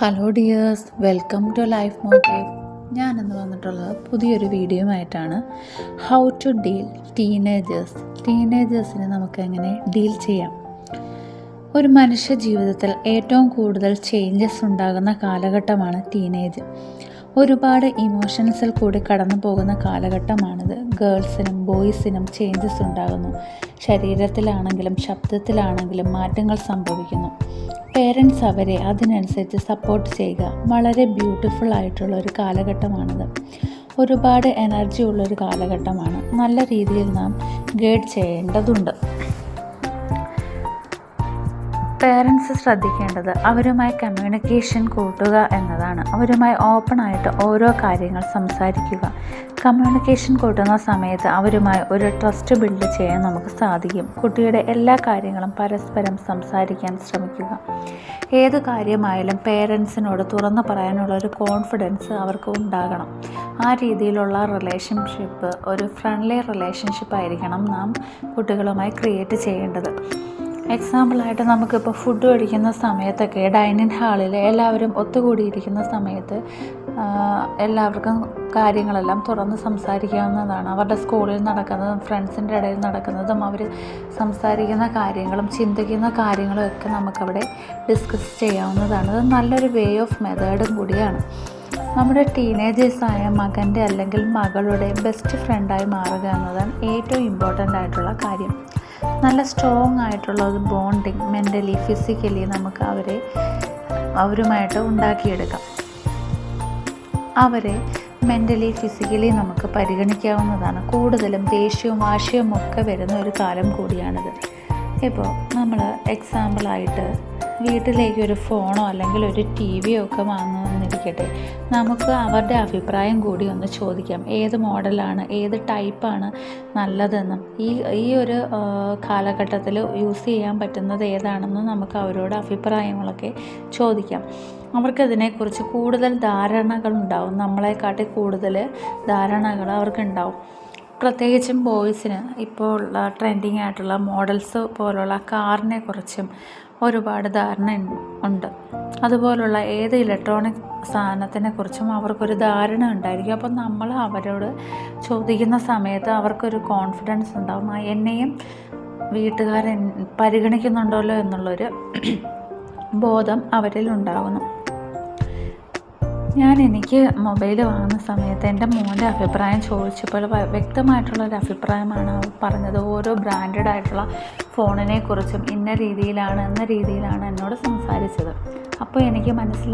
Hello dears, welcome to life motive. ഞാനിന്ന് വന്നിട്ടുള്ളത് പുതിയൊരു വീഡിയോയുമായിട്ടാണ്. ഹൗ ടു ഡീൽ ടീനേജേഴ്സിനെ നമുക്ക് എങ്ങനെ ഡീൽ ചെയ്യാം. ഒരു മനുഷ്യ ജീവിതത്തിൽ ഏറ്റവും കൂടുതൽ ചേഞ്ചസ് ഉണ്ടാകുന്ന കാലഘട്ടമാണ് ടീനേജ്. ഒരുപാട് ഇമോഷൻസിൽ കൂടി കടന്നു പോകുന്ന കാലഘട്ടമാണിത്. ഗേൾസിനും ബോയ്സിനും ചേഞ്ചസ് ഉണ്ടാകുന്നു. ശരീരത്തിലാണെങ്കിലും ശബ്ദത്തിലാണെങ്കിലും മാറ്റങ്ങൾ സംഭവിക്കുന്നു. പേരൻസ് അവരെ അതിനനുസരിച്ച് സപ്പോർട്ട് ചെയ്യുക. വളരെ ബ്യൂട്ടിഫുൾ ആയിട്ടുള്ള ഒരു കാലഘട്ടമാണിത്. ഒരുപാട് എനർജി ഉള്ളൊരു കാലഘട്ടമാണ്. നല്ല രീതിയിൽ നാം ഗൈഡ് ചെയ്യേണ്ടതുണ്ട്. പേരൻസ് ശ്രദ്ധിക്കേണ്ടത് അവരുമായി കമ്മ്യൂണിക്കേഷൻ കൂട്ടുക എന്നതാണ്. അവരുമായി ഓപ്പണായിട്ട് ഓരോ കാര്യങ്ങൾ സംസാരിക്കുക. കമ്മ്യൂണിക്കേഷൻ കൂട്ടുന്ന സമയത്ത് അവരുമായി ഒരു ട്രസ്റ്റ് ബിൽഡ് ചെയ്യാൻ നമുക്ക് സാധിക്കും. കുട്ടിയുടെ എല്ലാ കാര്യങ്ങളും പരസ്പരം സംസാരിക്കാൻ ശ്രമിക്കുക. ഏത് കാര്യമായാലും പേരൻസിനോട് തുറന്നു പറയാനുള്ളൊരു കോൺഫിഡൻസ് അവർക്ക് ഉണ്ടാകണം. ആ രീതിയിലുള്ള റിലേഷൻഷിപ്പ്, ഒരു ഫ്രണ്ട്ലി റിലേഷൻഷിപ്പ് ആയിരിക്കണം നാം കുട്ടികളുമായി ക്രിയേറ്റ് ചെയ്യേണ്ടത്. എക്സാമ്പിളായിട്ട് നമുക്കിപ്പോൾ ഫുഡ് കഴിക്കുന്ന സമയത്തൊക്കെ ഡൈനിങ് ഹാളിൽ എല്ലാവരും ഒത്തുകൂടിയിരിക്കുന്ന സമയത്ത് എല്ലാവർക്കും കാര്യങ്ങളെല്ലാം തുറന്ന് സംസാരിക്കാവുന്നതാണ്. അവരുടെ സ്കൂളിൽ നടക്കുന്നതും ഫ്രണ്ട്സിൻ്റെ ഇടയിൽ നടക്കുന്നതും അവർ സംസാരിക്കുന്ന കാര്യങ്ങളും ചിന്തിക്കുന്ന കാര്യങ്ങളും ഒക്കെ നമുക്കവിടെ ഡിസ്കസ് ചെയ്യാവുന്നതാണ്. അത് നല്ലൊരു വേ ഓഫ് മെത്തേഡും കൂടിയാണ്. നമ്മുടെ ടീനേജേഴ്സായ മകൻ്റെ അല്ലെങ്കിൽ മകളുടെ ബെസ്റ്റ് ഫ്രണ്ടായി മാറുക എന്നതാണ് ഏറ്റവും ഇമ്പോർട്ടൻ്റ് ആയിട്ടുള്ള കാര്യം. നല്ല സ്ട്രോങ് ആയിട്ടുള്ള ഒരു ബോണ്ടിങ് മെൻ്റലി ഫിസിക്കലി നമുക്ക് അവരുമായിട്ട് ഉണ്ടാക്കിയെടുക്കാം. അവരെ മെൻ്റലി ഫിസിക്കലി നമുക്ക് പരിഗണിക്കാവുന്നതാണ്. കൂടുതലും ദേഷ്യവും വാശിയും ഒക്കെ വരുന്ന ഒരു കാലം കൂടിയാണിത്. ഇപ്പോൾ നമ്മൾ എക്സാമ്പിളായിട്ട് വീട്ടിലേക്ക് ഒരു ഫോണോ അല്ലെങ്കിൽ ഒരു ടി.വിയോ ഒക്കെ വാങ്ങുമെന്നിരിക്കട്ടെ, നമുക്ക് അവരുടെ അഭിപ്രായം കൂടി ഒന്ന് ചോദിക്കാം. ഏത് മോഡലാണ്, ഏത് ടൈപ്പാണ് നല്ലതെന്നും ഈ ഒരു കാലഘട്ടത്തിൽ യൂസ് ചെയ്യാൻ പറ്റുന്നത് ഏതാണെന്നും നമുക്ക് അവരോട് അഭിപ്രായങ്ങളൊക്കെ ചോദിക്കാം. അവർക്കതിനെക്കുറിച്ച് കൂടുതൽ ധാരണകളുണ്ടാവും. നമ്മളെക്കാട്ടി കൂടുതൽ ധാരണകൾ അവർക്കുണ്ടാവും. പ്രത്യേകിച്ചും ബോയ്സിന് ഇപ്പോൾ ട്രെൻഡിങ് ആയിട്ടുള്ള മോഡൽസ് പോലുള്ള കാറിനെ കുറിച്ചും ഒരുപാട് ധാരണ ഉണ്ട്. അതുപോലുള്ള ഏത് ഇലക്ട്രോണിക് സാധനത്തിനെ കുറിച്ചും അവർക്കൊരു ധാരണ ഉണ്ടായിരിക്കും. അപ്പം നമ്മൾ അവരോട് ചോദിക്കുന്ന സമയത്ത് അവർക്കൊരു കോൺഫിഡൻസ് ഉണ്ടാവും. എന്നെയും വീട്ടുകാരൻ പരിഗണിക്കുന്നുണ്ടല്ലോ എന്നുള്ളൊരു ബോധം അവരിൽ ഉണ്ടാകുന്നു. എനിക്ക് മൊബൈൽ വാങ്ങുന്ന സമയത്ത് എൻ്റെ മോൻ്റെ അഭിപ്രായം ചോദിച്ചപ്പോൾ വ്യക്തമായിട്ടുള്ളൊരു അഭിപ്രായമാണ് അവർ പറഞ്ഞത്. ഓരോ ബ്രാൻഡഡ് ആയിട്ടുള്ള ഫോണിനെ കുറിച്ചും എന്ന രീതിയിലാണ് എന്നോട് സംസാരിച്ചത്. അപ്പോൾ എനിക്ക് മനസ്സിലായി